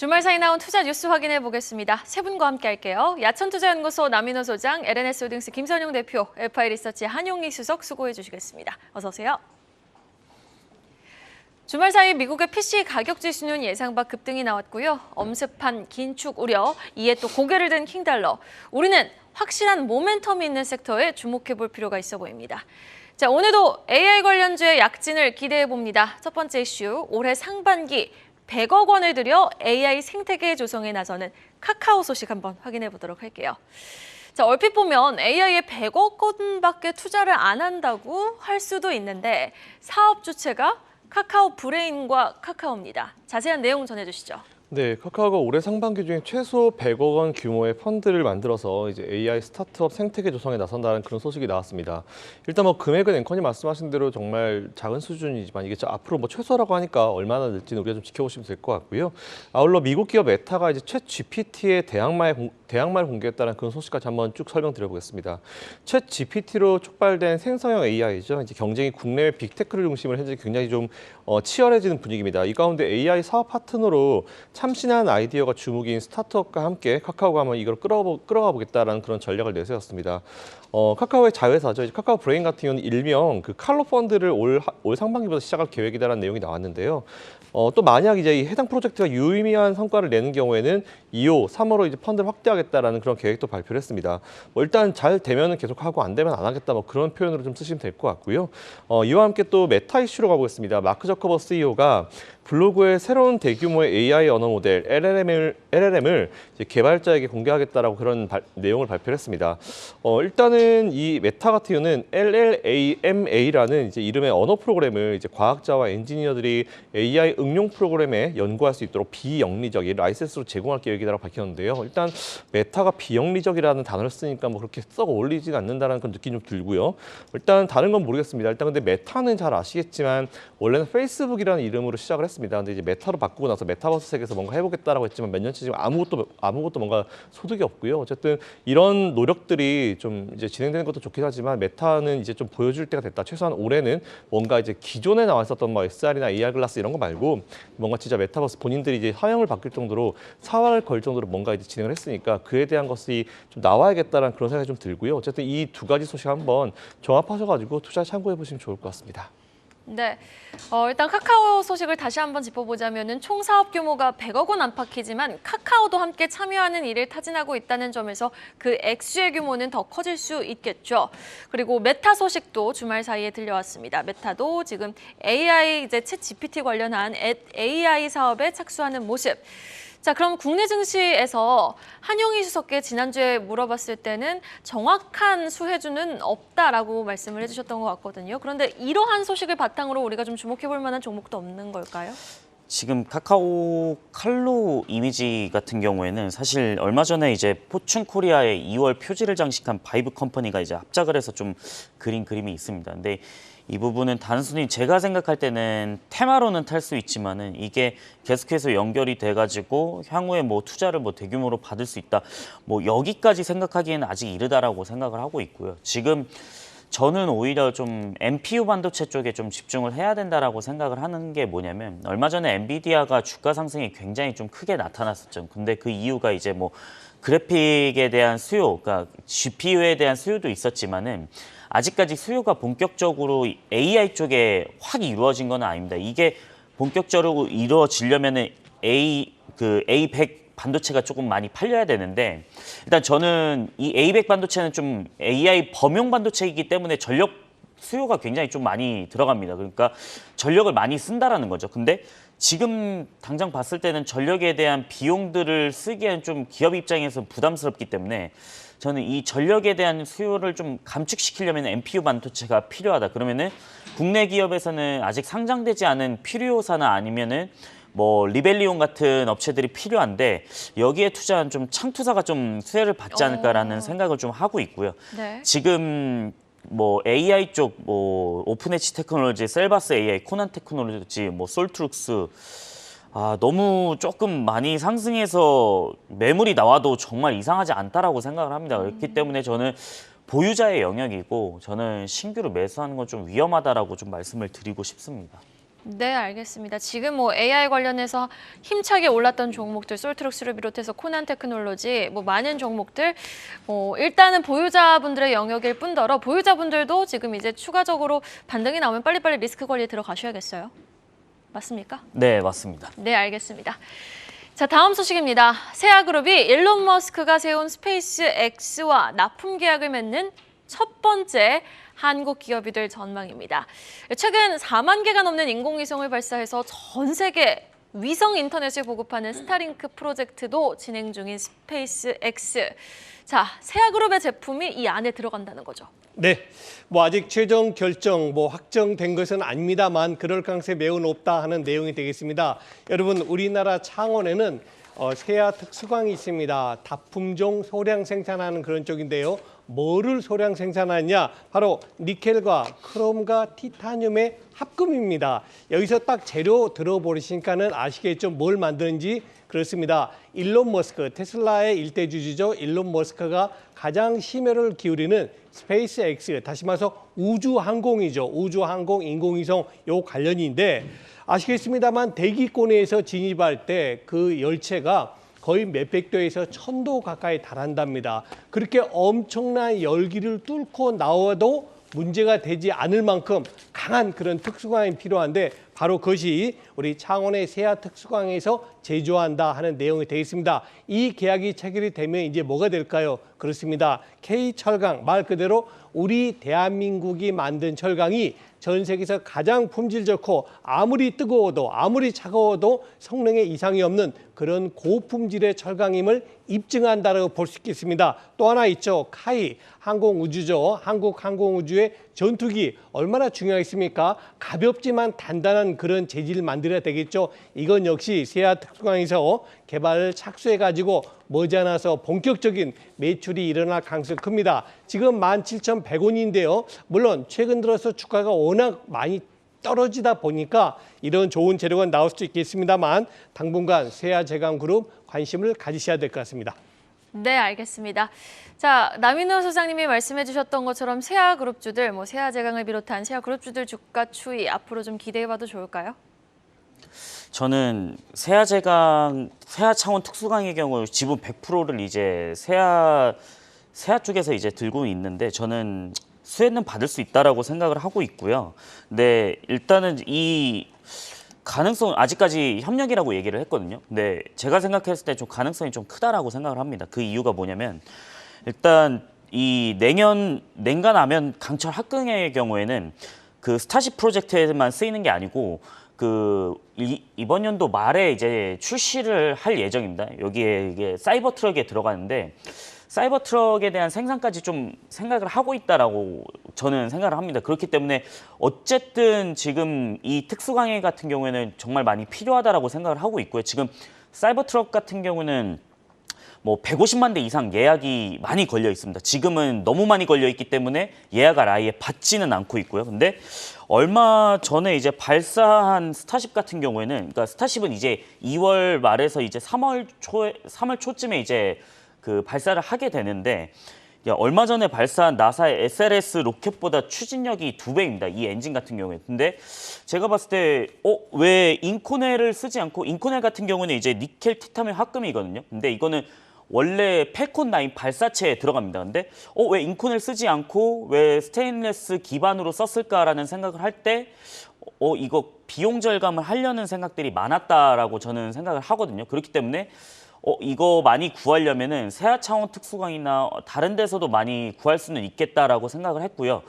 주말 사이 나온 투자 뉴스 확인해 보겠습니다. 세 분과 함께 할게요. 야천투자연구소 남인호 소장, LNS 홀딩스 김선용 대표, FI 리서치 한용희 수석 수고해 주시겠습니다. 어서 오세요. 주말 사이 미국의 PC 가격 지수는 예상 밖 급등이 나왔고요. 엄습한 긴축 우려, 이에 또 고개를 든 킹달러. 우리는 확실한 모멘텀이 있는 섹터에 주목해 볼 필요가 있어 보입니다. 자, 오늘도 AI 관련주의 약진을 기대해 봅니다. 첫 번째 이슈, 올해 상반기 100억 원을 들여 AI 생태계 조성에 나서는 카카오 소식 한번 확인해 보도록 할게요. 자, 얼핏 보면 AI에 100억 원밖에 투자를 안 한다고 할 수도 있는데 사업 주체가 카카오 브레인과 카카오입니다. 자세한 내용 전해주시죠. 네, 카카오가 올해 상반기 중에 최소 100억 원 규모의 펀드를 만들어서 이제 AI 스타트업 생태계 조성에 나선다는 그런 소식이 나왔습니다. 일단 뭐 금액은 앵커님 말씀하신 대로 정말 작은 수준이지만 이게 앞으로 뭐 최소라고 하니까 얼마나 늘지는 우리가 좀 지켜보시면 될 것 같고요. 아울러 미국 기업 메타가 이제 챗 GPT의 대항마를 공개했다는 그런 소식까지 한번 쭉 설명드려보겠습니다. 챗 GPT로 촉발된 생성형 AI죠. 이제 경쟁이 국내외 빅테크를 중심으로 현재 굉장히 좀 치열해지는 분위기입니다. 이 가운데 AI 사업 파트너로 참신한 아이디어가 주목인 스타트업과 함께 카카오가 한번 이걸 끌어가 보겠다라는 그런 전략을 내세웠습니다. 카카오의 자회사죠. 카카오 브레인 같은 경우는 일명 그 칼로 펀드를 올 상반기부터 시작할 계획이다라는 내용이 나왔는데요. 또 만약 이제 이 해당 프로젝트가 유의미한 성과를 내는 경우에는 2호, 3호로 이제 펀드를 확대하겠다라는 그런 계획도 발표를 했습니다. 뭐 일단 잘 되면은 계속하고 안 되면 안 하겠다 뭐 그런 표현으로 좀 쓰시면 될 것 같고요. 이와 함께 또 메타 이슈로 가보겠습니다. 마크 저커버그 CEO가 블로그에 새로운 대규모의 AI 언어 모델 LLM을 이제 개발자에게 공개하겠다라고 그런 내용을 발표를 했습니다. 일단은 이 메타 같은 경우는 LLAMA라는 이제 이름의 언어 프로그램을 이제 과학자와 엔지니어들이 AI 응용 프로그램에 연구할 수 있도록 비영리적인 라이센스로 제공할 계획이라고 밝혔는데요. 일단 메타가 비영리적이라는 단어를 쓰니까 뭐 그렇게 썩 어울리지는 않는다는 그런 느낌이 좀 들고요. 일단 다른 건 모르겠습니다. 일단 근데 메타는 잘 아시겠지만 원래는 페이스북이라는 이름으로 시작을 했습니다. 근데 이제 메타로 바꾸고 나서 메타버스 세계에서 뭔가 해보겠다라고 했지만 몇 년째 지금 아무것도 뭔가 소득이 없고요. 어쨌든 이런 노력들이 좀 이제 진행되는 것도 좋긴 하지만 메타는 이제 좀 보여줄 때가 됐다. 최소한 올해는 뭔가 이제 기존에 나와 있었던 뭐 SR이나 AR 글라스 이런 거 말고 뭔가 진짜 메타버스 본인들이 이제 사형을 바뀔 정도로 사활을 걸 정도로 뭔가 이제 진행을 했으니까 그에 대한 것이 좀 나와야겠다라는 그런 생각이 좀 들고요. 어쨌든 이 두 가지 소식 한번 종합하셔가지고 투자 참고해 보시면 좋을 것 같습니다. 네, 일단 카카오 소식을 다시 한번 짚어보자면은 총 사업 규모가 100억 원 안팎이지만 카카오도 함께 참여하는 일을 타진하고 있다는 점에서 그 액수의 규모는 더 커질 수 있겠죠. 그리고 메타 소식도 주말 사이에 들려왔습니다. 메타도 지금 AI 이제 챗 GPT 관련한 AI 사업에 착수하는 모습. 자, 그럼 국내 증시에서 한용희 수석께 지난주에 물어봤을 때는 정확한 수혜주는 없다라고 말씀을 해주셨던 것 같거든요. 그런데 이러한 소식을 바탕으로 우리가 좀 주목해 볼 만한 종목도 없는 걸까요? 지금 카카오 칼로 이미지 같은 경우에는 사실 얼마 전에 이제 포춘 코리아의 2월 표지를 장식한 바이브 컴퍼니가 이제 합작을 해서 좀 그린 그림이 있습니다. 근데 이 부분은 단순히 제가 생각할 때는 테마로는 탈 수 있지만은 이게 계속해서 연결이 돼가지고 향후에 뭐 투자를 뭐 대규모로 받을 수 있다. 뭐 여기까지 생각하기에는 아직 이르다라고 생각을 하고 있고요. 지금 저는 오히려 좀 NPU 반도체 쪽에 좀 집중을 해야 된다라고 생각을 하는 게 뭐냐면 얼마 전에 엔비디아가 주가 상승이 굉장히 좀 크게 나타났었죠. 근데 그 이유가 이제 뭐 그래픽에 대한 수요, 그러니까 GPU에 대한 수요도 있었지만은 아직까지 수요가 본격적으로 AI 쪽에 확 이루어진 건 아닙니다. 이게 본격적으로 이루어지려면은 A100 반도체가 조금 많이 팔려야 되는데 일단 저는 이 A100 반도체는 좀 AI 범용 반도체이기 때문에 전력 수요가 굉장히 좀 많이 들어갑니다. 그러니까 전력을 많이 쓴다라는 거죠. 근데 지금 당장 봤을 때는 전력에 대한 비용들을 쓰기에는 좀 기업 입장에서 부담스럽기 때문에 저는 이 전력에 대한 수요를 좀 감축시키려면 NPU 반도체가 필요하다. 그러면은 국내 기업에서는 아직 상장되지 않은 피리오사나 아니면은 뭐 리벨리온 같은 업체들이 필요한데 여기에 투자한 좀 창투사가 좀 수혜를 받지 않을까라는 생각을 좀 하고 있고요. 네. 지금 뭐 AI 쪽 뭐 오픈엣지 테크놀로지, 셀바스 AI, 코난 테크놀로지, 뭐 솔트룩스 너무 조금 많이 상승해서 매물이 나와도 정말 이상하지 않다라고 생각을 합니다. 그렇기 때문에 저는 보유자의 영역이고 저는 신규로 매수하는 건 좀 위험하다라고 좀 말씀을 드리고 싶습니다. 네, 알겠습니다. 지금 뭐 AI 관련해서 힘차게 올랐던 종목들, 솔트룩스를 비롯해서 코난 테크놀로지, 뭐 많은 종목들, 일단은 보유자분들의 영역일 뿐더러 보유자분들도 지금 이제 추가적으로 반등이 나오면 빨리빨리 리스크 관리에 들어가셔야겠어요. 맞습니까? 네, 맞습니다. 네, 알겠습니다. 자, 다음 소식입니다. 세아그룹이 일론 머스크가 세운 스페이스 X와 납품 계약을 맺는 첫 번째 한국 기업이 될 전망입니다. 최근 4만 개가 넘는 인공위성을 발사해서 전 세계 위성 인터넷을 보급하는 스타링크 프로젝트도 진행 중인 스페이스 X. 자, 세아그룹의 제품이 이 안에 들어간다는 거죠. 네, 아직 최종 결정 확정된 것은 아닙니다만 그럴 가능성이 매우 높다 하는 내용이 되겠습니다. 여러분, 우리나라 창원에는 세아 특수광이 있습니다. 다품종 소량 생산하는 그런 쪽인데요. 뭐를 소량 생산하냐? 바로 니켈과 크롬과 티타늄의 합금입니다. 여기서 딱 재료 들어보시니까는 아시겠죠? 뭘 만드는지. 그렇습니다. 일론 머스크, 테슬라의 일대 주주죠. 일론 머스크가 가장 심혈을 기울이는 스페이스 X, 다시 말해서 우주항공이죠. 우주항공, 인공위성 요 관련인데 아시겠습니다만 대기권에서 진입할 때 그 열체가 거의 몇백 도에서 1000도 가까이 달한답니다. 그렇게 엄청난 열기를 뚫고 나와도 문제가 되지 않을 만큼 강한 그런 특수광이 필요한데 바로 그것이 우리 창원의 세아 특수광에서 제조한다 하는 내용이 되어 있습니다. 이 계약이 체결이 되면 이제 뭐가 될까요? 그렇습니다. K철강, 말 그대로 우리 대한민국이 만든 철강이 전 세계에서 가장 품질 좋고 아무리 뜨거워도 아무리 차가워도 성능에 이상이 없는 그런 고품질의 철강임을 입증한다고 볼 수 있겠습니다. 또 하나 있죠. 카이 항공우주죠. 한국 항공우주의 전투기 얼마나 중요하겠습니까? 가볍지만 단단한 그런 재질을 만들어야 되겠죠. 이건 역시 세아 특수광에서 개발을 착수해가지고 머지않아서 본격적인 매출이 일어날 가능성이 큽니다. 지금 17,100원인데요. 물론 최근 들어서 주가가 워낙 많이 떨어지다 보니까 이런 좋은 재료가 나올 수도 있겠습니다만 당분간 세아제강그룹 관심을 가지셔야 될 것 같습니다. 네, 알겠습니다. 자, 남인호 소장님이 말씀해 주셨던 것처럼 세아그룹주들, 세아제강을 비롯한 세아그룹주들 주가 추이 앞으로 좀 기대해봐도 좋을까요? 저는 세아창원 특수강의 경우 지분 100%를 이제 세아 쪽에서 이제 들고 있는데 저는 수혜는 받을 수 있다라고 생각을 하고 있고요. 근데 일단은 이 가능성 아직까지 협력이라고 얘기를 했거든요. 근데 제가 생각했을 때 좀 가능성이 좀 크다라고 생각을 합니다. 그 이유가 뭐냐면 일단 이 냉간 하면 강철 합금의 경우에는 그 스타쉽 프로젝트에만 쓰이는 게 아니고 이번 연도 말에 이제 출시를 할 예정입니다. 여기에 이게 사이버 트럭에 들어가는데 사이버 트럭에 대한 생산까지 좀 생각을 하고 있다라고 저는 생각을 합니다. 그렇기 때문에 어쨌든 지금 이 특수강의 같은 경우에는 정말 많이 필요하다라고 생각을 하고 있고요. 지금 사이버 트럭 같은 경우는 150만 대 이상 예약이 많이 걸려 있습니다. 지금은 너무 많이 걸려 있기 때문에 예약을 아예 받지는 않고 있고요. 근데 얼마 전에 이제 발사한 스타쉽 같은 경우에는, 그러니까 스타쉽은 이제 2월 말에서 이제 3월 초쯤에 이제 그 발사를 하게 되는데, 얼마 전에 발사한 나사의 SLS 로켓보다 추진력이 2배입니다. 이 엔진 같은 경우에. 근데 제가 봤을 때 왜 인코넬을 쓰지 않고, 인코넬 같은 경우는 이제 니켈 티타늄 합금이거든요. 근데 이거는 원래 펠콘 9 발사체에 들어갑니다. 근데 왜 인코넬 쓰지 않고 왜 스테인리스 기반으로 썼을까라는 생각을 할 때 이거 비용 절감을 하려는 생각들이 많았다라고 저는 생각을 하거든요. 그렇기 때문에 이거 많이 구하려면은 세아창원 특수강이나 다른 데서도 많이 구할 수는 있겠다라고 생각을 했고요.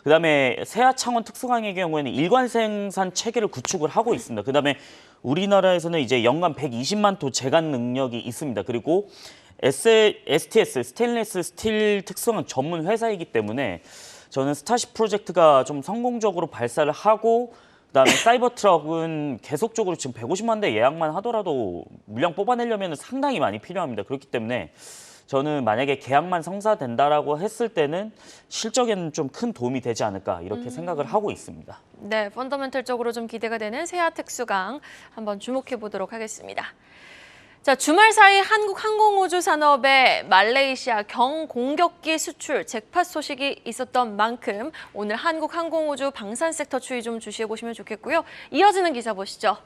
그다음에 세아창원 특수강의 경우에는 일관 생산 체계를 구축을 하고 있습니다. 그다음에 우리나라에서는 이제 연간 120만 톤 제간 능력이 있습니다. 그리고 STS, 스테인리스 스틸 특수강 전문 회사이기 때문에 저는 스타쉽 프로젝트가 좀 성공적으로 발사를 하고, 그다음에 사이버 트럭은 계속적으로 지금 150만 대 예약만 하더라도 물량 뽑아내려면 상당히 많이 필요합니다. 그렇기 때문에 저는 만약에 계약만 성사된다라고 했을 때는 실적에는 좀 큰 도움이 되지 않을까 이렇게 생각을 하고 있습니다. 네, 펀더멘털적으로 좀 기대가 되는 세아 특수강 한번 주목해 보도록 하겠습니다. 자, 주말 사이 한국 항공우주 산업의 말레이시아 경공격기 수출 잭팟 소식이 있었던 만큼 오늘 한국 항공우주 방산 섹터 추이 좀 주시해 보시면 좋겠고요. 이어지는 기사 보시죠.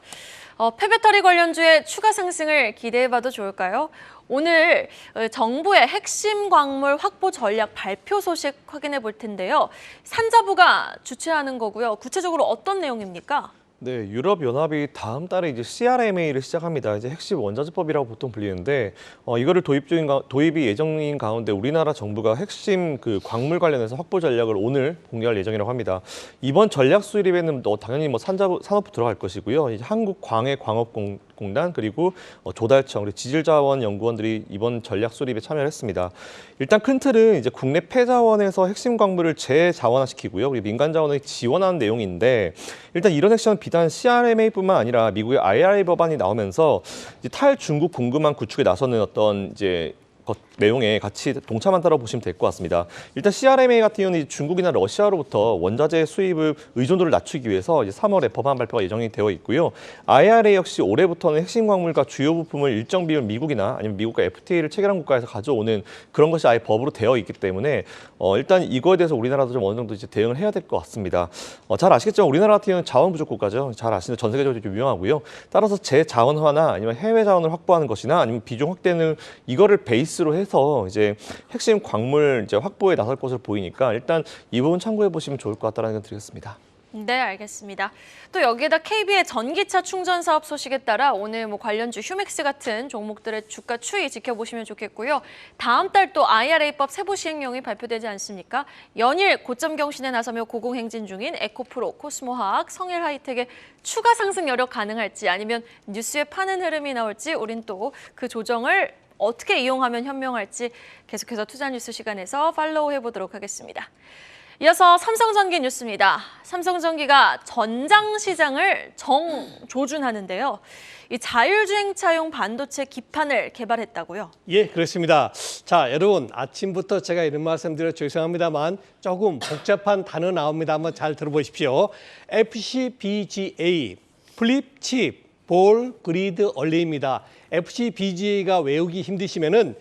폐배터리 관련주의 추가 상승을 기대해봐도 좋을까요? 오늘 정부의 핵심 광물 확보 전략 발표 소식 확인해 볼 텐데요. 산자부가 주최하는 거고요. 구체적으로 어떤 내용입니까? 네, 유럽연합이 다음 달에 이제 CRMA를 시작합니다. 이제 핵심 원자재법이라고 보통 불리는데 이거를 도입이 예정인 가운데 우리나라 정부가 핵심 그 광물 관련해서 확보 전략을 오늘 공개할 예정이라고 합니다. 이번 전략 수립에는 당연히 산업부 들어갈 것이고요. 이제 한국광해광업공단 그리고 조달청 그리고 지질자원연구원들이 이번 전략 수립에 참여를 했습니다. 일단 큰 틀은 이제 국내 폐자원에서 핵심 광물을 재자원화시키고요. 그리고 민간 자원을 지원하는 내용인데 일단 이런 액션은 비단 CRMA뿐만 아니라 미국의 IRA 법안이 나오면서 이제 탈중국 공급망 구축에 나서는 어떤 이제 내용에 같이 동참한다고 보시면 될 것 같습니다. 일단 CRMA 같은 경우는 중국이나 러시아로부터 원자재 수입을 의존도를 낮추기 위해서 이제 3월에 법안 발표가 예정이 되어 있고요. IRA 역시 올해부터는 핵심 광물과 주요 부품을 일정 비율 미국이나 아니면 미국과 FTA를 체결한 국가에서 가져오는 그런 것이 아예 법으로 되어 있기 때문에 일단 이거에 대해서 우리나라도 좀 어느 정도 이제 대응을 해야 될 것 같습니다. 잘 아시겠지만 우리나라 같은 경우는 자원 부족 국가죠. 잘 아시는 전 세계적으로 좀 유명하고요. 따라서 재자원화나 아니면 해외 자원을 확보하는 것이나 아니면 비중 확대는 이거를 베이스로 해서 이제 핵심 광물 이제 확보에 나설 것으로 보이니까 일단 이 부분 참고해 보시면 좋을 것 같다는 의견 드리겠습니다. 네, 알겠습니다. 또 여기에다 KB의 전기차 충전 사업 소식에 따라 오늘 관련주 휴맥스 같은 종목들의 주가 추이 지켜보시면 좋겠고요. 다음 달 또 IRA법 세부 시행령이 발표되지 않습니까? 연일 고점 경신에 나서며 고공행진 중인 에코프로, 코스모화학, 성일하이텍의 추가 상승 여력 가능할지 아니면 뉴스에 파는 흐름이 나올지 우린 또 그 조정을 어떻게 이용하면 현명할지 계속해서 투자뉴스 시간에서 팔로우 해보도록 하겠습니다. 이어서 삼성전기 뉴스입니다. 삼성전기가 전장 시장을 정조준하는데요. 이 자율주행차용 반도체 기판을 개발했다고요? 예, 그렇습니다. 자, 여러분 아침부터 제가 이런 말씀드려 죄송합니다만 조금 복잡한 단어 나옵니다. 한번 잘 들어보십시오. FCBGA, 플립 칩, 볼 그리드 얼레입니다. FCBGA가 외우기 힘드시면은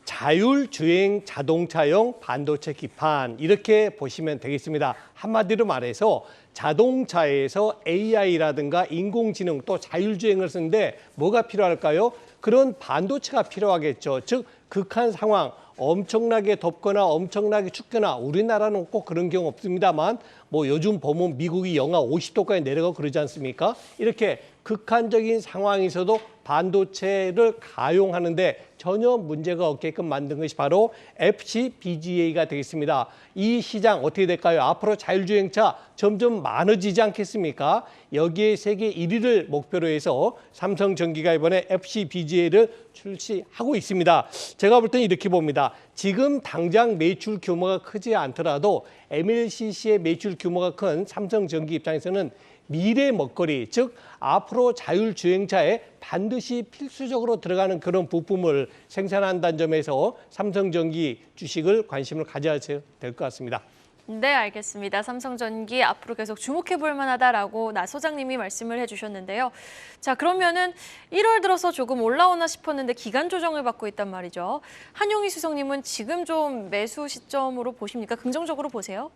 자율주행 자동차용 반도체 기판 이렇게 보시면 되겠습니다. 한마디로 말해서 자동차에서 AI라든가 인공지능 또 자율주행을 쓰는데 뭐가 필요할까요? 그런 반도체가 필요하겠죠. 즉 극한 상황, 엄청나게 덥거나 엄청나게 춥거나 우리나라는 꼭 그런 경우 없습니다만 요즘 보면 미국이 영하 50도까지 내려가고 그러지 않습니까? 이렇게 극한적인 상황에서도 반도체를 가용하는데 전혀 문제가 없게끔 만든 것이 바로 FCBGA가 되겠습니다. 이 시장 어떻게 될까요? 앞으로 자율주행차 점점 많아지지 않겠습니까? 여기에 세계 1위를 목표로 해서 삼성전기가 이번에 FCBGA를 출시하고 있습니다. 제가 볼 때는 이렇게 봅니다. 지금 당장 매출 규모가 크지 않더라도 MLCC의 매출 규모가 큰 삼성전기 입장에서는 미래 먹거리, 즉 앞으로 자율주행차에 반드시 필수적으로 들어가는 그런 부품을 생산한다는 점에서 삼성전기 주식을 관심을 가져야 될 것 같습니다. 네, 알겠습니다. 삼성전기 앞으로 계속 주목해 볼 만하다라고 나 소장님이 말씀을 해주셨는데요. 자, 그러면은 1월 들어서 조금 올라오나 싶었는데 기간 조정을 받고 있단 말이죠. 한용희 수석님은 지금 좀 매수 시점으로 보십니까? 긍정적으로 보세요?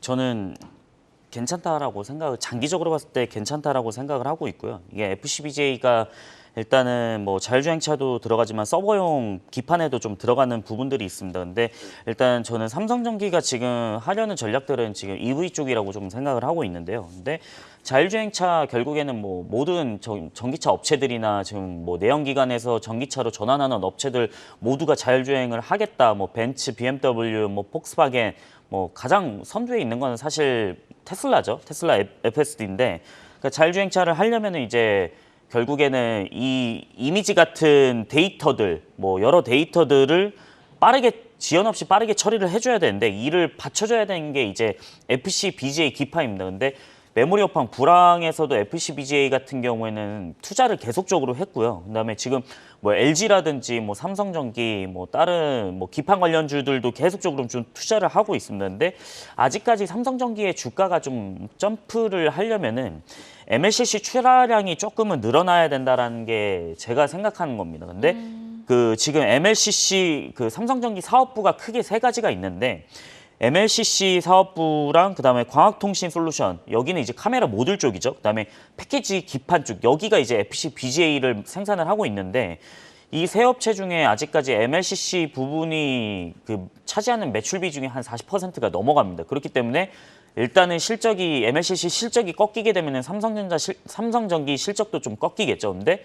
저는 괜찮다라고 장기적으로 봤을 때 괜찮다라고 생각을 하고 있고요. 이게 FCBGA가 일단은 자율주행차도 들어가지만 서버용 기판에도 좀 들어가는 부분들이 있습니다. 근데 일단 저는 삼성전기가 지금 하려는 전략들은 지금 EV 쪽이라고 좀 생각을 하고 있는데요. 근데 자율주행차 결국에는 모든 전기차 업체들이나 지금 내연기관에서 전기차로 전환하는 업체들 모두가 자율주행을 하겠다. 벤츠, BMW, 폭스바겐 가장 선두에 있는 건 사실 테슬라죠. 테슬라 FSD인데 그러니까 자율주행차를 하려면은 이제 결국에는 이 이미지 같은 데이터들, 여러 데이터들을 빠르게 지연 없이 빠르게 처리를 해줘야 되는데 이를 받쳐줘야 되는 게 이제 FCBGA 기판입니다. 근데 메모리 업황 불황에서도 FCBGA 같은 경우에는 투자를 계속적으로 했고요. 그다음에 지금 LG라든지 삼성전기 다른 기판 관련주들도 계속적으로 좀 투자를 하고 있습니다. 근데 아직까지 삼성전기의 주가가 좀 점프를 하려면은 MLCC 출하량이 조금은 늘어나야 된다라는 게 제가 생각하는 겁니다. 근데 그 지금 MLCC 그 삼성전기 사업부가 크게 세 가지가 있는데 MLCC 사업부랑 그다음에 광학통신솔루션 여기는 이제 카메라 모듈 쪽이죠. 그다음에 패키지 기판 쪽 여기가 이제 FPGA를 생산을 하고 있는데 이 세 업체 중에 아직까지 MLCC 부분이 그 차지하는 매출비 중에 한 40%가 넘어갑니다. 그렇기 때문에 일단은 실적이 MLCC 실적이 꺾이게 되면은 삼성전기 실적도 좀 꺾이겠죠. 근데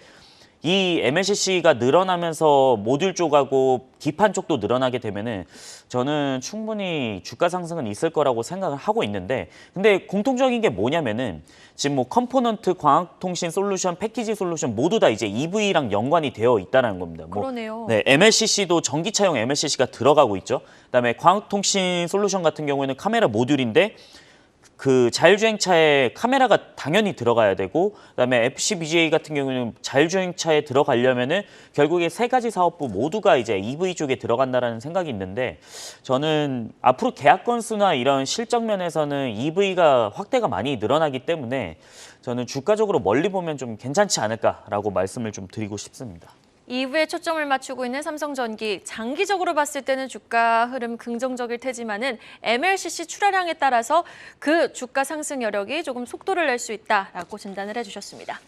이 MLCC가 늘어나면서 모듈 쪽하고 기판 쪽도 늘어나게 되면은 저는 충분히 주가 상승은 있을 거라고 생각을 하고 있는데 근데 공통적인 게 뭐냐면은 지금 뭐 컴포넌트, 광학통신 솔루션, 패키지 솔루션 모두 다 이제 EV랑 연관이 되어 있다는 겁니다. 그러네요. 네, MLCC도 전기차용 MLCC가 들어가고 있죠. 그다음에 광학통신 솔루션 같은 경우에는 카메라 모듈인데 그 자율주행차에 카메라가 당연히 들어가야 되고 그다음에 FCBGA 같은 경우는 자율주행차에 들어가려면은 결국에 세 가지 사업부 모두가 이제 EV 쪽에 들어간다라는 생각이 있는데 저는 앞으로 계약 건수나 이런 실적 면에서는 EV가 확대가 많이 늘어나기 때문에 저는 주가적으로 멀리 보면 좀 괜찮지 않을까라고 말씀을 좀 드리고 싶습니다. 이후에 초점을 맞추고 있는 삼성전기 장기적으로 봤을 때는 주가 흐름 긍정적일 테지만은 MLCC 출하량에 따라서 그 주가 상승 여력이 조금 속도를 낼 수 있다라고 진단을 해주셨습니다.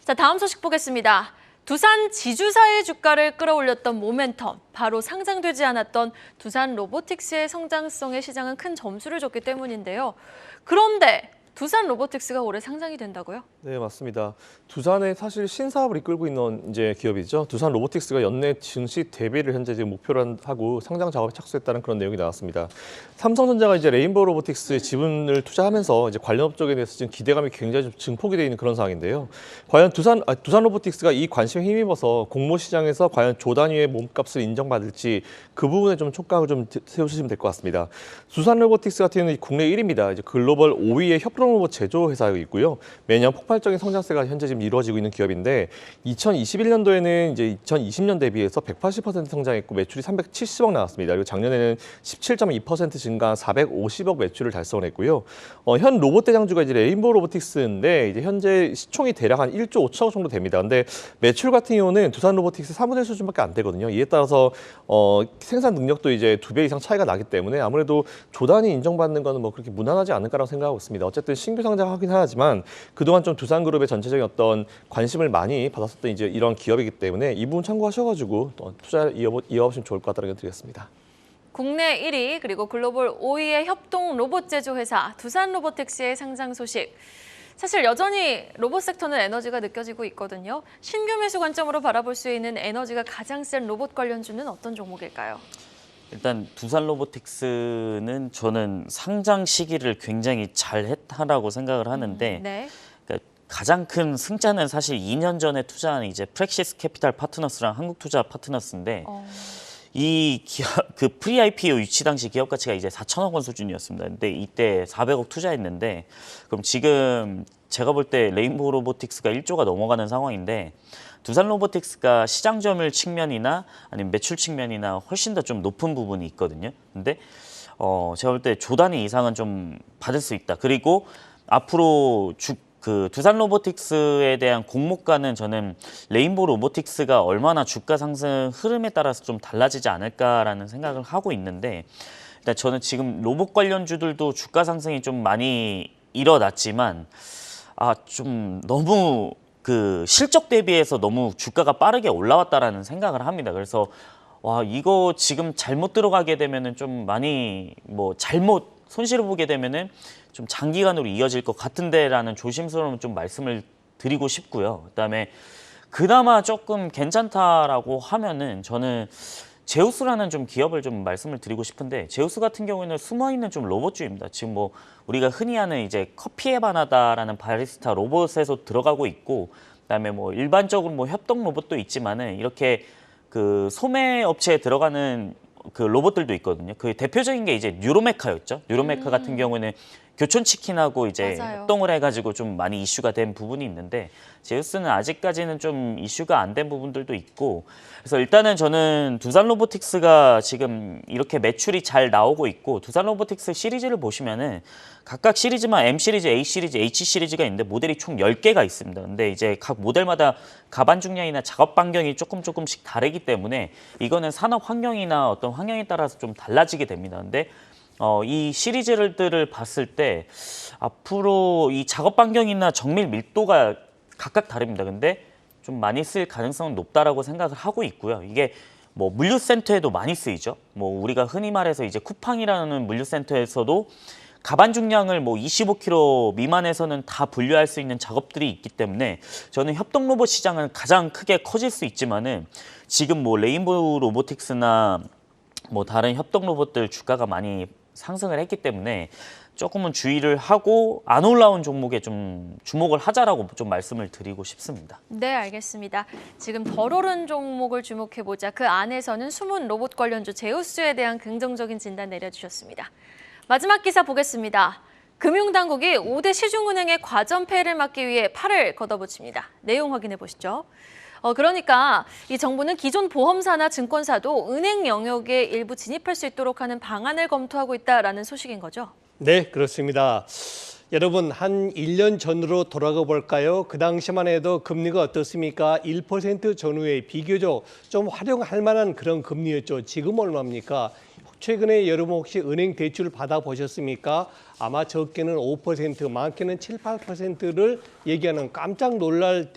자, 다음 소식 보겠습니다. 두산 지주사의 주가를 끌어올렸던 모멘텀, 바로 상장되지 않았던 두산 로보틱스의 성장성에 시장은 큰 점수를 줬기 때문인데요. 그런데 두산 로보틱스가 올해 상장이 된다고요? 네, 맞습니다. 두산의 사실 신사업을 이끌고 있는 이제 기업이죠. 두산 로보틱스가 연내 증시 대비를 현재 지금 목표로 하고 상장 작업에 착수했다는 그런 내용이 나왔습니다. 삼성전자가 이제 레인보우 로보틱스에 지분을 투자하면서 이제 관련 업적에 대해서 지금 기대감이 굉장히 좀 증폭이 되어 있는 그런 상황인데요. 과연 두산 로보틱스가 이 관심에 힘입어서 공모 시장에서 과연 조 단위의 몸값을 인정받을지 그 부분에 좀 촉각을 좀 세우시면 될 것 같습니다. 두산 로보틱스 같은 경우는 국내 1위입니다. 이제 글로벌 5위의 협동 로봇 제조 회사이고요. 매년 폭발적인 성장세가 현재 지금 이루어지고 있는 기업인데 2021년도에는 이제 2020년 대비해서 180% 성장했고 매출이 370억 나왔습니다. 그리고 작년에는 17.2% 증가한 450억 매출을 달성을 했고요. 현 로봇 대장주가 이제 레인보우 로보틱스인데 이제 현재 시총이 대략 한 1조 5천억 정도 됩니다. 근데 매출 같은 경우는 두산 로보틱스 3분의 1 수준밖에 안 되거든요. 이에 따라서 생산 능력도 이제 2배 이상 차이가 나기 때문에 아무래도 조단위 인정받는 거는 뭐 그렇게 무난하지 않을까라고 생각하고 있습니다. 어쨌든 신규 상장하긴 하지만 그동안 좀 두산그룹의 전체적인 어떤 관심을 많이 받았었던 이제 이런 기업이기 때문에 이 부분 참고하셔가지고 투자 이어보시면 좋을 것 같다는 의견 드리겠습니다. 국내 1위 그리고 글로벌 5위의 협동 로봇 제조 회사 두산 로보틱스의 상장 소식. 사실 여전히 로봇 섹터는 에너지가 느껴지고 있거든요. 신규 매수 관점으로 바라볼 수 있는 에너지가 가장 센 로봇 관련주는 어떤 종목일까요? 일단 두산 로보틱스는 저는 상장 시기를 굉장히 잘 했다라고 생각을 하는데 네. 그러니까 가장 큰 승자는 사실 2년 전에 투자한 이제 프랙시스 캐피탈 파트너스랑 한국투자 파트너스인데 이 기업 그 프리 IPO 유치 당시 기업 가치가 이제 4천억 원 수준이었습니다. 근데 이때 400억 투자했는데 그럼 지금 제가 볼 때 레인보우 로보틱스가 1조가 넘어가는 상황인데 두산 로보틱스가 시장 점유율 측면이나 아니면 매출 측면이나 훨씬 더 좀 높은 부분이 있거든요. 근데 제가 볼 때 조 단위 이상은 좀 받을 수 있다. 그리고 앞으로 그 두산 로보틱스에 대한 공모가는 저는 레인보우 로보틱스가 얼마나 주가 상승 흐름에 따라서 좀 달라지지 않을까라는 생각을 하고 있는데 일단 저는 지금 로봇 관련주들도 주가 상승이 좀 많이 일어났지만 좀 너무 그 실적 대비해서 너무 주가가 빠르게 올라왔다라는 생각을 합니다. 그래서 와 이거 지금 잘못 들어가게 되면은 좀 많이 뭐 잘못 손실을 보게 되면은 좀 장기간으로 이어질 것 같은데라는 조심스러움 좀 말씀을 드리고 싶고요. 그다음에 그나마 조금 괜찮다라고 하면은 저는 제우스라는 좀 기업을 좀 말씀을 드리고 싶은데 제우스 같은 경우에는 숨어 있는 좀 로봇주입니다. 지금 뭐 우리가 흔히 하는 이제 커피에 반하다라는 바리스타 로봇에서 들어가고 있고 그다음에 뭐 일반적으로 뭐 협동 로봇도 있지만은 이렇게 그 소매 업체에 들어가는 그 로봇들도 있거든요. 그 대표적인 게 이제 뉴로메카였죠. 뉴로메카 같은 경우에는 교촌치킨하고 이제 맞아요. 협동을 해가지고 좀 많이 이슈가 된 부분이 있는데 제우스는 아직까지는 좀 이슈가 안 된 부분들도 있고 그래서 일단은 저는 두산 로보틱스가 지금 이렇게 매출이 잘 나오고 있고 두산 로보틱스 시리즈를 보시면은 각각 시리즈만 M 시리즈, A 시리즈, H 시리즈가 있는데 모델이 총 10개가 있습니다. 근데 이제 각 모델마다 가반 중량이나 작업 반경이 조금씩 다르기 때문에 이거는 산업 환경이나 어떤 환경에 따라서 좀 달라지게 됩니다. 근데 이 시리즈들을 봤을 때 앞으로 이 작업 반경이나 정밀 밀도가 각각 다릅니다. 근데 좀 많이 쓸 가능성은 높다라고 생각을 하고 있고요. 이게 뭐 물류센터에도 많이 쓰이죠. 뭐 우리가 흔히 말해서 이제 쿠팡이라는 물류센터에서도 가반 중량을 뭐 25kg 미만에서는 다 분류할 수 있는 작업들이 있기 때문에 저는 협동 로봇 시장은 가장 크게 커질 수 있지만은 지금 뭐 레인보우 로보틱스나 뭐 다른 협동 로봇들 주가가 많이 상승을 했기 때문에 조금은 주의를 하고 안 올라온 종목에 좀 주목을 하자라고 좀 말씀을 드리고 싶습니다. 네, 알겠습니다. 지금 덜 오른 종목을 주목해보자. 그 안에서는 숨은 로봇 관련주 제우스에 대한 긍정적인 진단 내려주셨습니다. 마지막 기사 보겠습니다. 금융당국이 5대 시중은행의 과점폐해를 막기 위해 팔을 걷어붙입니다. 내용 확인해 보시죠. 그러니까 이 정부는 기존 보험사나 증권사도 은행 영역에 일부 진입할 수 있도록 하는 방안을 검토하고 있다라는 소식인 거죠. 네, 그렇습니다. 여러분 한 1년 전으로 돌아가 볼까요? 그 당시만 해도 금리가 어떻습니까? 1% 전후에 비교적 좀 활용할 만한 그런 금리였죠. 지금 얼마입니까? 최근에 여러분 혹시 은행 대출 받아보셨습니까? 아마 적게는 5%, 많게는 7, 8%를 얘기하는 깜짝 놀랄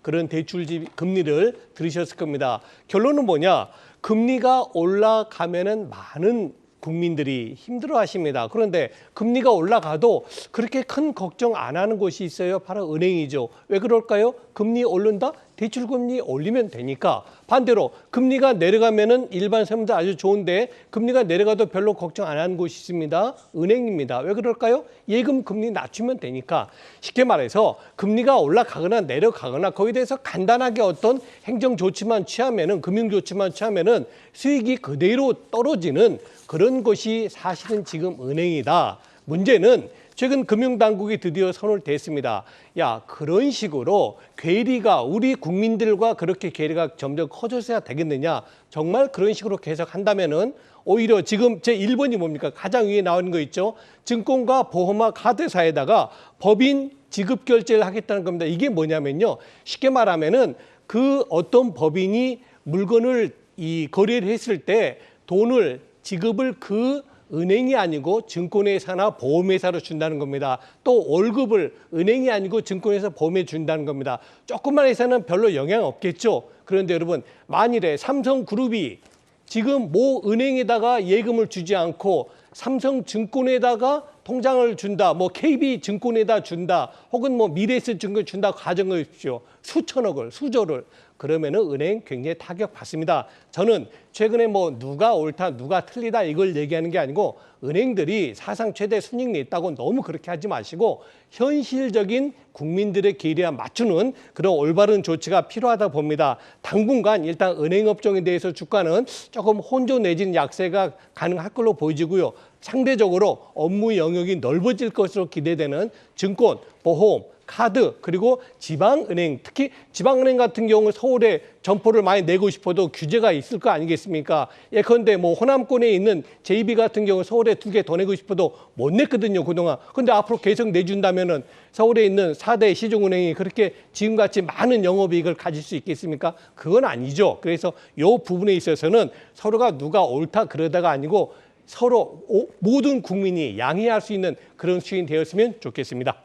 그런 대출 금리를 들으셨을 겁니다. 결론은 뭐냐? 금리가 올라가면은 많은 국민들이 힘들어하십니다. 그런데 금리가 올라가도 그렇게 큰 걱정 안 하는 곳이 있어요. 바로 은행이죠. 왜 그럴까요? 금리 오른다? 대출금리 올리면 되니까. 반대로 금리가 내려가면은 일반 사람들 아주 좋은데 금리가 내려가도 별로 걱정 안 하는 곳이 있습니다. 은행입니다. 왜 그럴까요? 예금 금리 낮추면 되니까. 쉽게 말해서 금리가 올라가거나 내려가거나 거기에 대해서 간단하게 어떤 행정 조치만 취하면은 금융 조치만 취하면은 수익이 그대로 떨어지는 그런 것이 사실은 지금 은행이다. 문제는 최근 금융당국이 드디어 손을 댔습니다. 야, 그런 식으로 괴리가 우리 국민들과 그렇게 괴리가 점점 커져야 되겠느냐. 정말 그런 식으로 계속 한다면은 오히려 지금 제 1번이 뭡니까? 가장 위에 나오는 거 있죠. 증권과 보험과 카드사에다가 법인 지급 결제를 하겠다는 겁니다. 이게 뭐냐면요. 쉽게 말하면은 그 어떤 법인이 물건을 거래를 했을 때 돈을 지급을 그 은행이 아니고 증권회사나 보험회사로 준다는 겁니다. 또 월급을 은행이 아니고 증권회사 보험에 준다는 겁니다. 조그만 회사는 별로 영향 없겠죠. 그런데 여러분 만일에 삼성그룹이 지금 모 은행에다가 예금을 주지 않고 삼성증권에다가 통장을 준다, 뭐 KB증권에다 준다, 혹은 뭐 미래에셋증권 준다 가정을 해주십시오. 수천억을, 수조를. 그러면은 은행 굉장히 타격 받습니다. 저는 최근에 뭐 누가 옳다, 누가 틀리다 이걸 얘기하는 게 아니고 은행들이 사상 최대 순익 냈다고 너무 그렇게 하지 마시고 현실적인 국민들의 기대에 맞추는 그런 올바른 조치가 필요하다 봅니다. 당분간 일단 은행업종에 대해서 주가는 조금 혼조 내지는 약세가 가능할 걸로 보여지고요. 상대적으로 업무 영역이 넓어질 것으로 기대되는 증권, 보험, 카드 그리고 지방은행, 특히 지방은행 같은 경우 서울에 점포를 많이 내고 싶어도 규제가 있을 거 아니겠습니까? 예컨대 뭐 호남권에 있는 JB 같은 경우 서울에 2개 더 내고 싶어도 못 냈거든요, 그동안. 근데 앞으로 계속 내준다면은 서울에 있는 4대 시중은행이 그렇게 지금같이 많은 영업이익을 가질 수 있겠습니까? 그건 아니죠. 그래서 이 부분에 있어서는 서로가 누가 옳다 그러다가 아니고 서로 모든 국민이 양해할 수 있는 그런 수준이 되었으면 좋겠습니다.